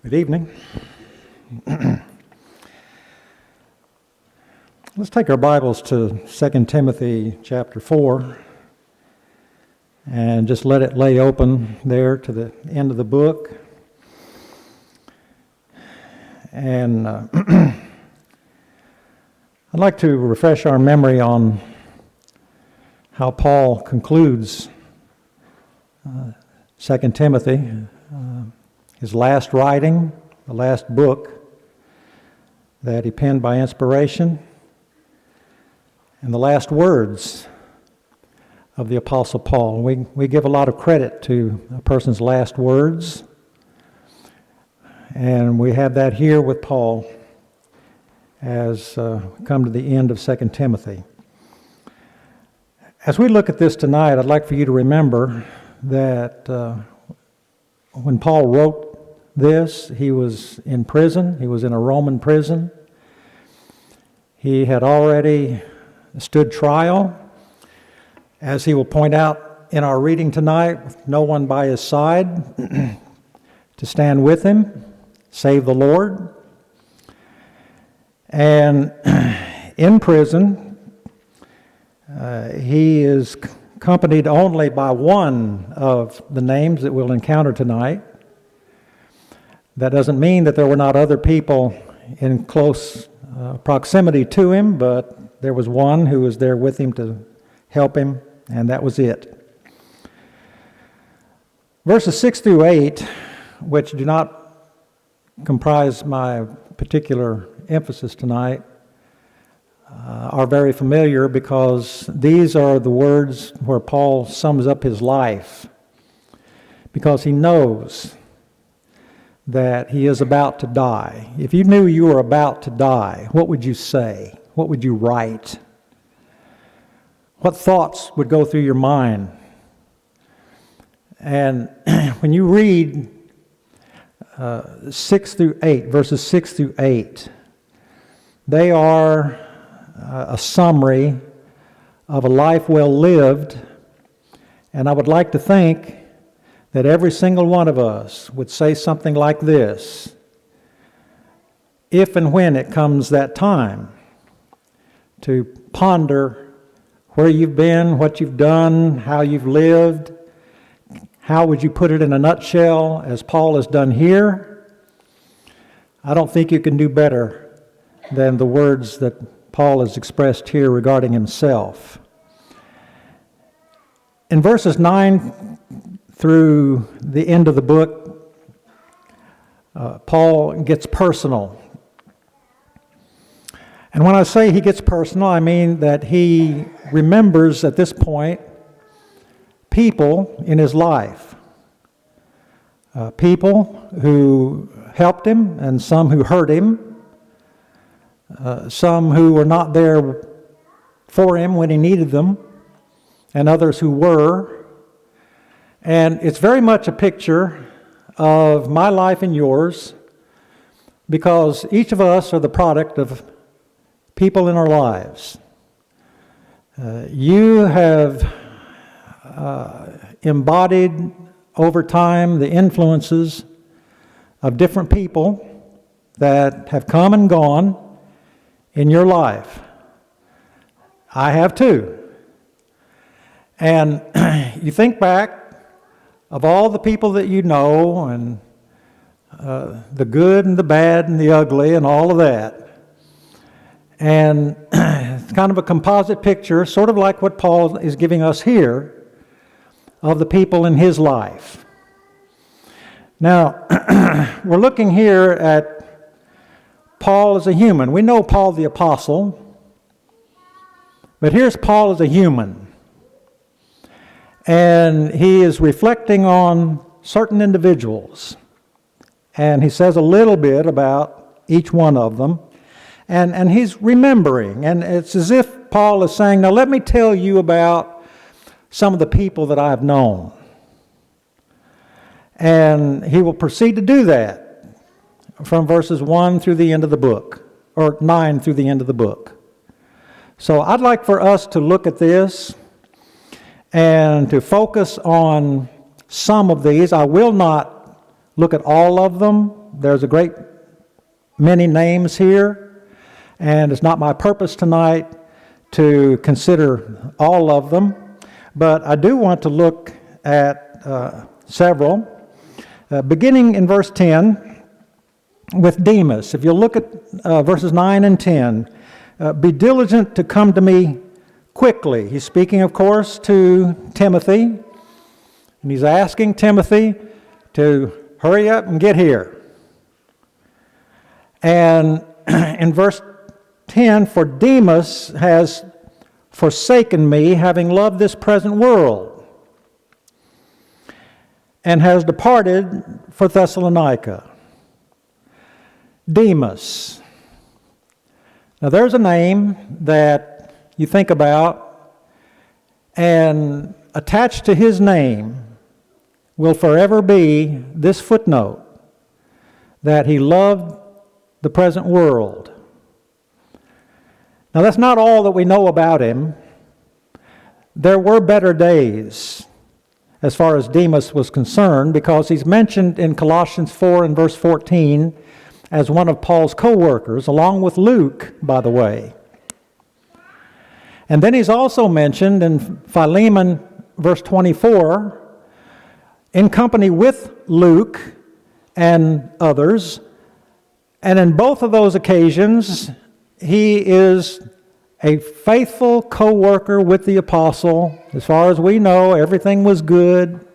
Good evening. Let's take our Bibles to 2 Timothy chapter 4 and just let it lay open there to the end of the book. And I'd like to refresh our memory on how Paul concludes 2 Timothy. His last writing, the last book that he penned by inspiration, and the last words of the Apostle Paul. We give a lot of credit to a person's last words, and we have that here with Paul as we come to the end of 2 Timothy. As we look at this tonight, I'd like for you to remember that when Paul wrote this, he was in prison. He was in a Roman prison. He had already stood trial, as he will point out in our reading tonight, with no one by his side to stand with him, save the Lord. And in prison, he is accompanied only by one of the names that we'll encounter tonight. That doesn't mean that there were not other people in close proximity to him, but there was one who was there with him to help him, and that was it. Verses 6 through 8, which do not comprise my particular emphasis tonight, are very familiar because these are the words where Paul sums up his life, because he knows that he is about to die. If you knew you were about to die, what would you say? What would you write? What thoughts would go through your mind? And when you read 6 through 8, verses 6 through 8, they are a summary of a life well lived, and I would like to think that every single one of us would say something like this: if and when it comes that time to ponder where you've been, what you've done, how you've lived, how would you put it in a nutshell, as Paul has done here? I don't think you can do better than the words that Paul has expressed here regarding himself. In verses 9 through the end of the book, Paul gets personal. And when I say he gets personal, I mean that he remembers at this point people in his life. People who helped him and some who hurt him. Some who were not there for him when he needed them, and others who were. And it's very much a picture of my life and yours, because each of us are the product of people in our lives. You have embodied over time the influences of different people that have come and gone in your life. I have too. And you think back of all the people that you know, and the good and the bad and the ugly and all of that. And it's kind of a composite picture, sort of like what Paul is giving us here, of the people in his life. Now, we're looking here at Paul as a human. We know Paul the Apostle, but here's Paul as a human. And he is reflecting on certain individuals. And he says a little bit about each one of them. And he's remembering. And it's as if Paul is saying, now let me tell you about some of the people that I've known. And he will proceed to do that from verses 1 through the end of the book, or 9 through the end of the book. So I'd like for us to look at this and to focus on some of these. I will not look at all of them. There's a great many names here, and it's not my purpose tonight to consider all of them, but I do want to look at several. Beginning in verse 10 with Demas. If you look at verses 9 and 10, be diligent to come to me quickly. He's speaking, of course, to Timothy, and he's asking Timothy to hurry up and get here. And in verse 10, for Demas has forsaken me, having loved this present world, and has departed for Thessalonica. Demas. Now there's a name that you think about, and attached to his name will forever be this footnote, that he loved the present world. Now that's not all that we know about him. There were better days as far as Demas was concerned, because he's mentioned in Colossians 4 and verse 14 as one of Paul's co-workers, along with Luke, by the way. And then he's also mentioned in Philemon, verse 24, in company with Luke and others. And in both of those occasions, he is a faithful co-worker with the apostle. As far as we know, everything was good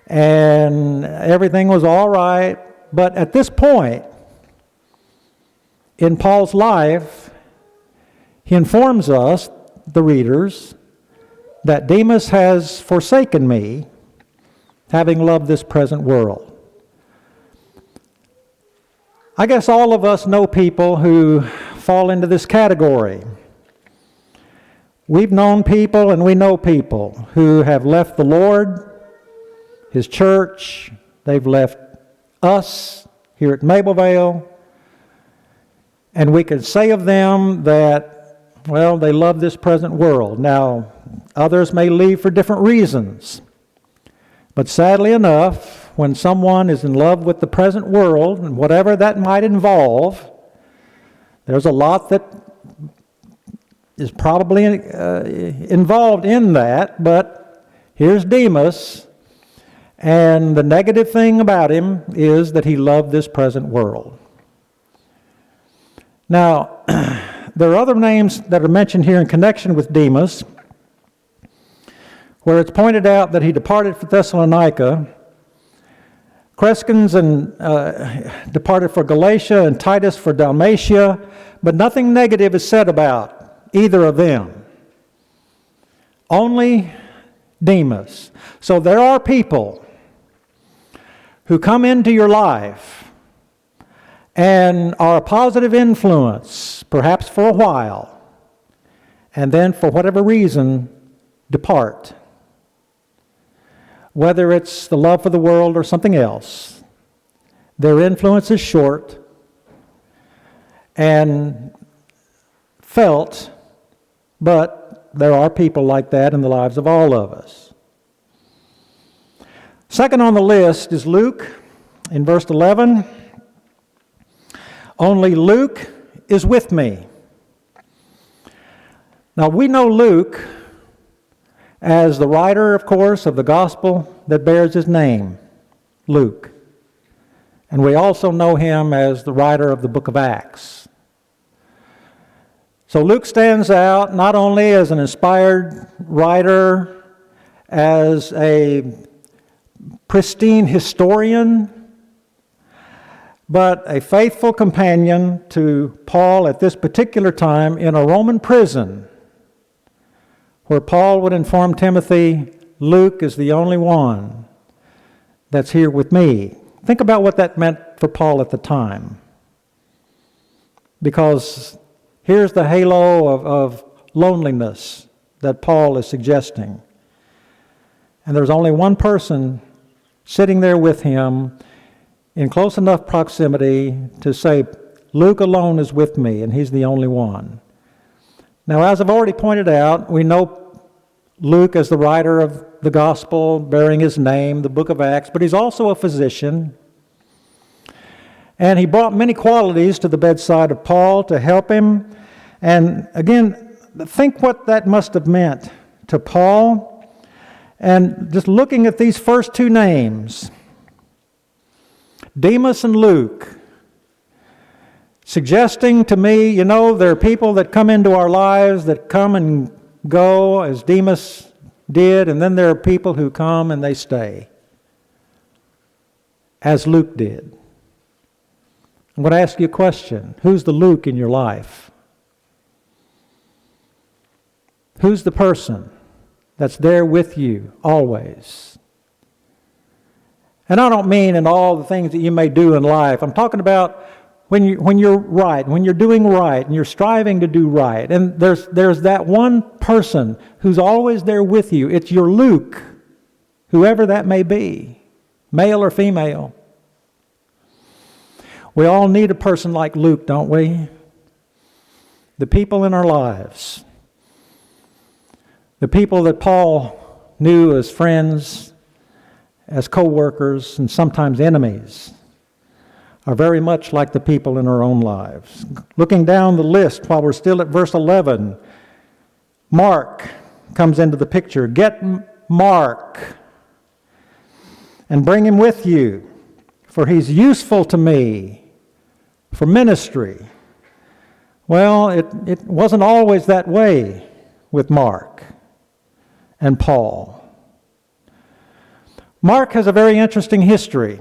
and everything was all right. But at this point in Paul's life, he informs us, the readers, that Demas has forsaken me, having loved this present world. I guess all of us know people who fall into this category. We've known people and we know people who have left the Lord, His church, they've left us here at Mablevale, and we could say of them that, well, they love this present world. Now, others may leave for different reasons, but sadly enough, when someone is in love with the present world, and whatever that might involve, there's a lot that is probably involved in that, but here's Demas, and the negative thing about him is that he loved this present world. Now, there are other names that are mentioned here in connection with Demas, where it's pointed out that he departed for Thessalonica. Crescens departed for Galatia, and Titus for Dalmatia, but nothing negative is said about either of them. Only Demas. So there are people who come into your life and are a positive influence, perhaps for a while, and then for whatever reason depart. Whether it's the love for the world or something else, their influence is short and felt, but there are people like that in the lives of all of us. Second on the list is Luke in verse 11. Only Luke is with me. Now we know Luke as the writer, of course, of the gospel that bears his name, Luke. And we also know him as the writer of the book of Acts. So Luke stands out not only as an inspired writer, as a pristine historian, but a faithful companion to Paul at this particular time in a Roman prison, where Paul would inform Timothy, Luke is the only one that's here with me. Think about what that meant for Paul at the time. Because here's the halo of loneliness that Paul is suggesting. And there's only one person sitting there with him in close enough proximity to say, Luke alone is with me, and he's the only one. Now, as I've already pointed out, we know Luke as the writer of the gospel bearing his name, the book of Acts, but he's also a physician. And he brought many qualities to the bedside of Paul to help him. And again, think what that must have meant to Paul. And just looking at these first two names, Demas and Luke, suggesting to me, there are people that come into our lives that come and go as Demas did, and then there are people who come and they stay, as Luke did. I'm going to ask you a question. Who's the Luke in your life? Who's the person that's there with you always? And I don't mean in all the things that you may do in life. I'm talking about when you're right, when you're doing right, and you're striving to do right. And there's that one person who's always there with you. It's your Luke, whoever that may be, male or female. We all need a person like Luke, don't we? The people in our lives. The people that Paul knew as friends, as co-workers, and sometimes enemies, are very much like the people in our own lives. Looking down the list while we're still at verse 11, Mark comes into the picture. Get Mark and bring him with you, for he's useful to me for ministry. Well, it wasn't always that way with Mark and Paul. Mark has a very interesting history.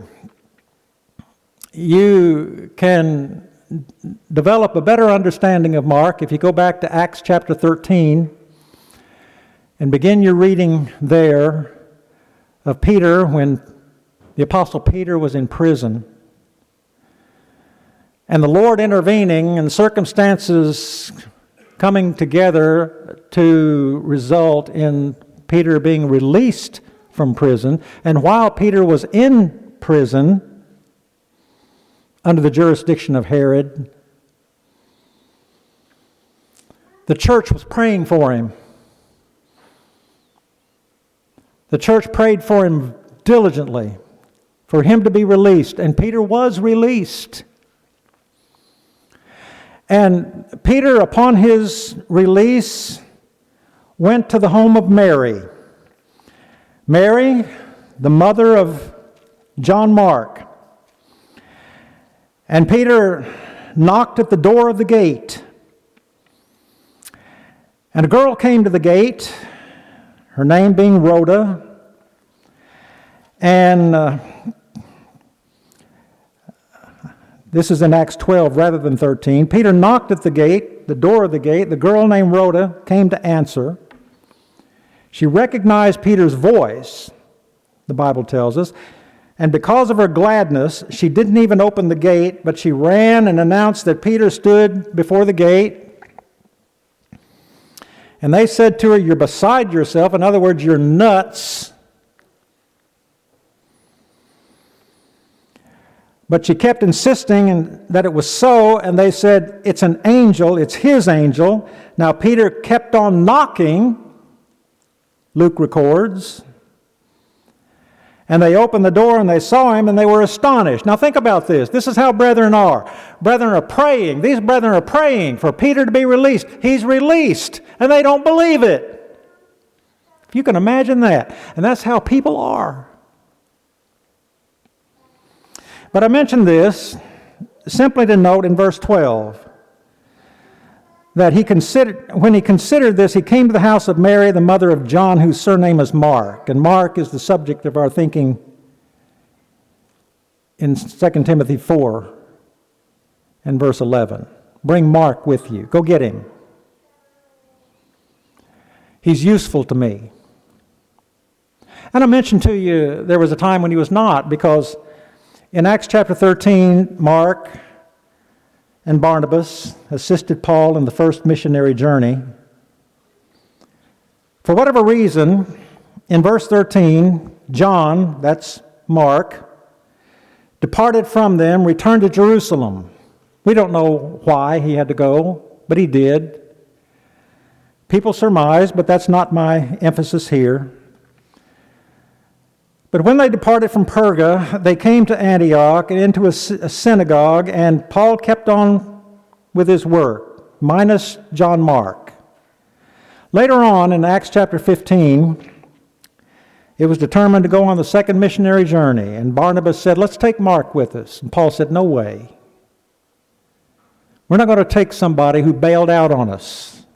You can develop a better understanding of Mark if you go back to Acts chapter 13 and begin your reading there of Peter when the Apostle Peter was in prison. And the Lord intervening and circumstances coming together to result in Peter being released from prison. And while Peter was in prison, under the jurisdiction of Herod, the church was praying for him. The church prayed for him diligently, for him to be released. And Peter was released. And Peter, upon his release, went to the home of Mary. Mary, the mother of John Mark. And Peter knocked at the door of the gate. And a girl came to the gate, her name being Rhoda. And this is in Acts 12 rather than 13. Peter knocked at the gate, the door of the gate. The girl named Rhoda came to answer. She recognized Peter's voice, the Bible tells us. And because of her gladness, she didn't even open the gate, but she ran and announced that Peter stood before the gate. And they said to her, "You're beside yourself." In other words, you're nuts. But she kept insisting that it was so, and they said, "It's an angel, it's his angel." Now Peter kept on knocking, Luke records. And they opened the door and they saw him and they were astonished. Now think about this. This is how brethren are. Brethren are praying. These brethren are praying for Peter to be released. He's released. And they don't believe it. If you can imagine that. And that's how people are. But I mention this simply to note in verse 12 that when he considered this, he came to the house of Mary, the mother of John, whose surname is Mark. And Mark is the subject of our thinking in 2 Timothy 4 and verse 11. Bring Mark with you. Go get him. He's useful to me. And I mentioned to you there was a time when he was not, because in Acts chapter 13, Mark and Barnabas assisted Paul in the first missionary journey. For whatever reason, in verse 13, John, that's Mark, departed from them, returned to Jerusalem. We don't know why he had to go, but he did. People surmise, but that's not my emphasis here. But when they departed from Perga, they came to Antioch and into a synagogue, and Paul kept on with his work, minus John Mark. Later on, in Acts chapter 15, it was determined to go on the second missionary journey, and Barnabas said, "Let's take Mark with us." And Paul said, "No way. We're not going to take somebody who bailed out on us."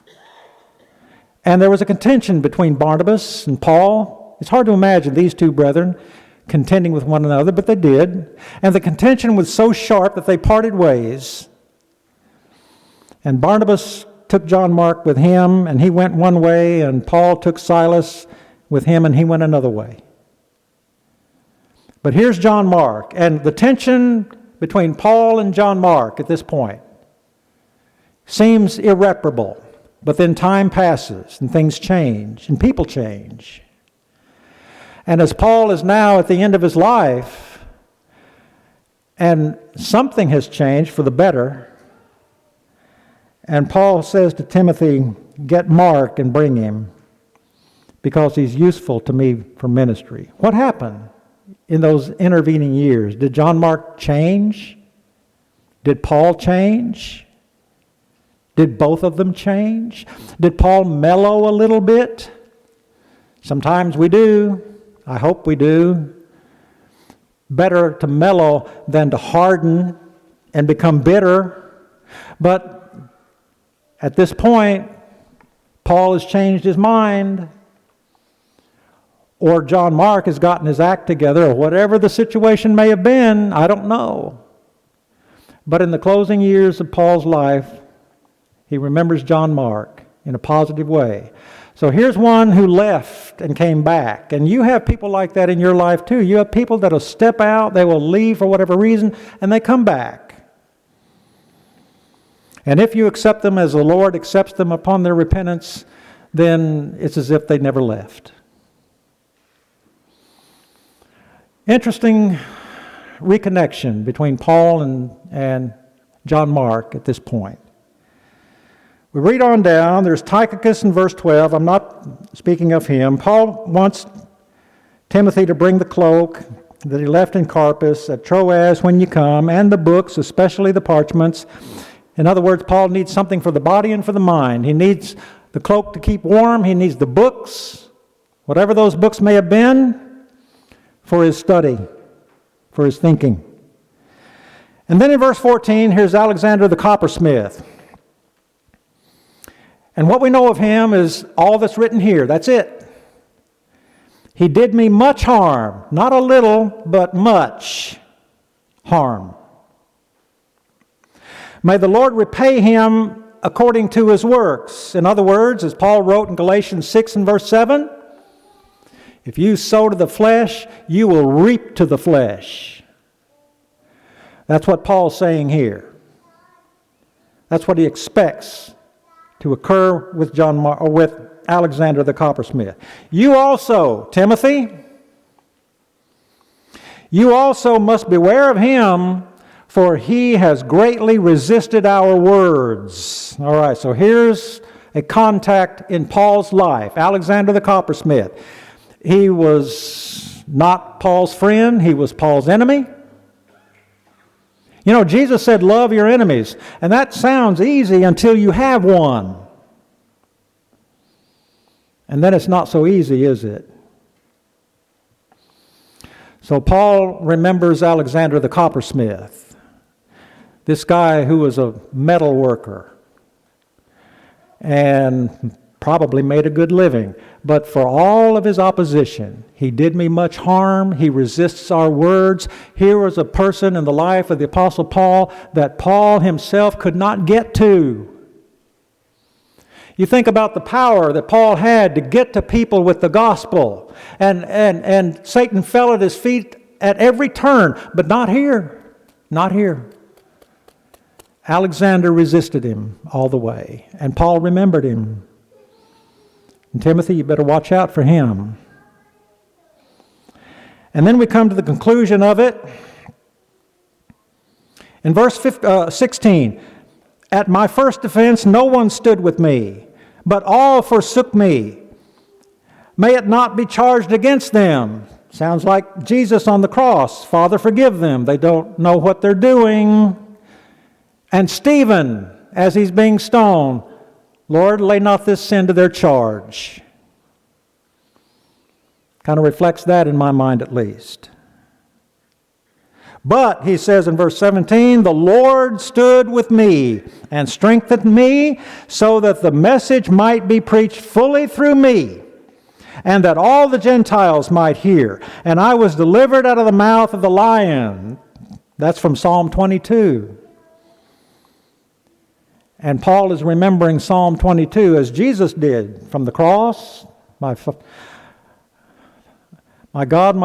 And there was a contention between Barnabas and Paul. It's hard to imagine these two brethren contending with one another, but they did. And the contention was so sharp that they parted ways. And Barnabas took John Mark with him, and he went one way, and Paul took Silas with him, and he went another way. But here's John Mark, and the tension between Paul and John Mark at this point seems irreparable. But then time passes, and things change, and people change. And as Paul is now at the end of his life, and something has changed for the better, and Paul says to Timothy, "Get Mark and bring him, because he's useful to me for ministry." What happened in those intervening years? Did John Mark change? Did Paul change? Did both of them change? Did Paul mellow a little bit? Sometimes we do. I hope we do. Better to mellow than to harden and become bitter. But at this point, Paul has changed his mind, or John Mark has gotten his act together, or whatever the situation may have been, I don't know. But in the closing years of Paul's life, he remembers John Mark in a positive way. So here's one who left and came back. And you have people like that in your life too. You have people that will step out, they will leave for whatever reason, and they come back. And if you accept them as the Lord accepts them upon their repentance, then it's as if they never left. Interesting reconnection between Paul and John Mark at this point. We read on down, there's Tychicus in verse 12. I'm not speaking of him. Paul wants Timothy to bring the cloak that he left in Carpus at Troas when you come, and the books, especially the parchments. In other words, Paul needs something for the body and for the mind. He needs the cloak to keep warm. He needs the books, whatever those books may have been, for his study, for his thinking. And then in verse 14, here's Alexander the coppersmith. And what we know of him is all that's written here. That's it. He did me much harm. Not a little, but much harm. May the Lord repay him according to his works. In other words, as Paul wrote in Galatians 6 and verse 7, if you sow to the flesh, you will reap to the flesh. That's what Paul's saying here. That's what he expects to occur with with Alexander the coppersmith. You also, Timothy, you also must beware of him, for he has greatly resisted our words. All right, so here's a contact in Paul's life. Alexander the coppersmith. He was not Paul's friend, he was Paul's enemy. You know, Jesus said, love your enemies. And that sounds easy until you have one. And then it's not so easy, is it? So Paul remembers Alexander the coppersmith, this guy who was a metal worker and probably made a good living. But for all of his opposition, he did me much harm. He resists our words. Here was a person in the life of the Apostle Paul that Paul himself could not get to. You think about the power that Paul had to get to people with the gospel. And Satan fell at his feet at every turn, but not here. Not here. Alexander resisted him all the way, and Paul remembered him. And Timothy, you better watch out for him. And then we come to the conclusion of it. In verse 16, at my first defense no one stood with me, but all forsook me. May it not be charged against them. Sounds like Jesus on the cross. Father, forgive them. They don't know what they're doing. And Stephen, as he's being stoned, Lord, lay not this sin to their charge. Kind of reflects that in my mind at least. But, he says in verse 17, the Lord stood with me and strengthened me so that the message might be preached fully through me, and that all the Gentiles might hear. And I was delivered out of the mouth of the lion. That's from Psalm 22. And Paul is remembering Psalm 22 as Jesus did from the cross. My God,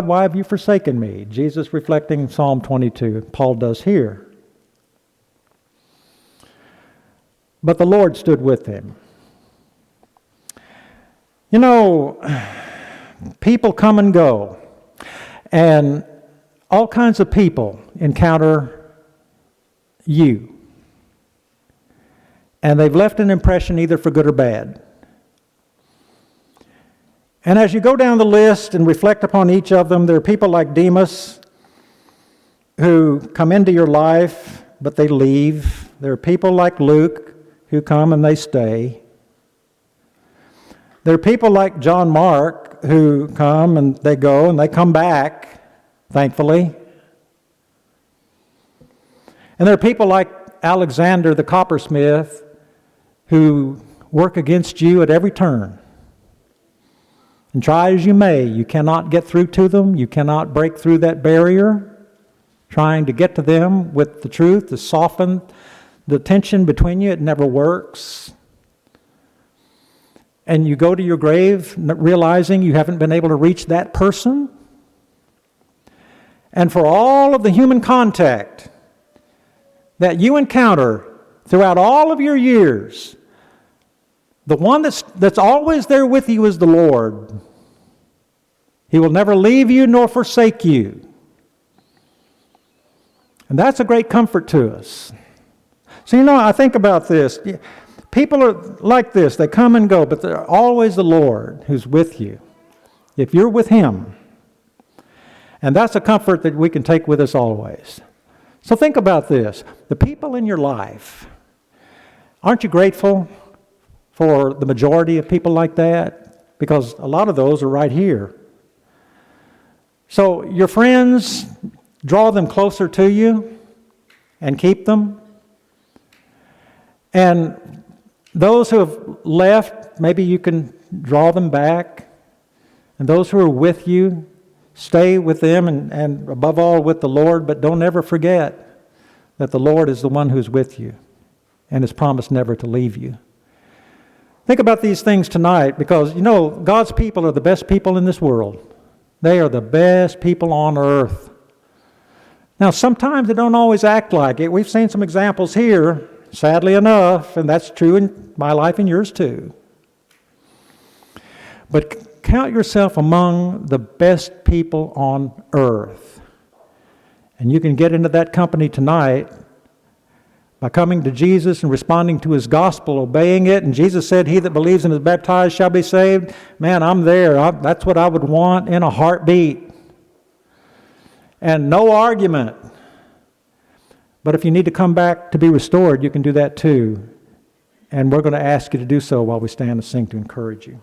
why have you forsaken me? Jesus reflecting Psalm 22. Paul does here. But the Lord stood with him. You know, people come and go, and all kinds of people encounter you. And they've left an impression either for good or bad. And as you go down the list and reflect upon each of them, there are people like Demas who come into your life, but they leave. There are people like Luke who come and they stay. There are people like John Mark who come and they go and they come back, thankfully. And there are people like Alexander the coppersmith who work against you at every turn. And try as you may, you cannot get through to them. You cannot break through that barrier, trying to get to them with the truth to soften the tension between you. It never works. And you go to your grave realizing you haven't been able to reach that person. And for all of the human contact that you encounter throughout all of your years, the one that's always there with you is the Lord. He will never leave you nor forsake you. And that's a great comfort to us. So, you know, I think about this. People are like this. They come and go, but they're always the Lord who's with you, if you're with Him. And that's a comfort that we can take with us always. So think about this. The people in your life, aren't you grateful for the majority of people like that? Because a lot of those are right here. So your friends, draw them closer to you and keep them. And those who have left, maybe you can draw them back. And those who are with you, stay with them and above all with the Lord, but don't ever forget that the Lord is the one who's with you and has promised never to leave you. Think about these things tonight, because, you know, God's people are the best people in this world. They are the best people on earth. Now, sometimes they don't always act like it. We've seen some examples here, sadly enough, and that's true in my life and yours too. But count yourself among the best people on earth. And you can get into that company tonight by coming to Jesus and responding to His gospel, obeying it. And Jesus said, "He that believes and is baptized shall be saved." Man, I'm there. That's what I would want in a heartbeat. And no argument. But if you need to come back to be restored, you can do that too. And we're going to ask you to do so while we stand and sing to encourage you.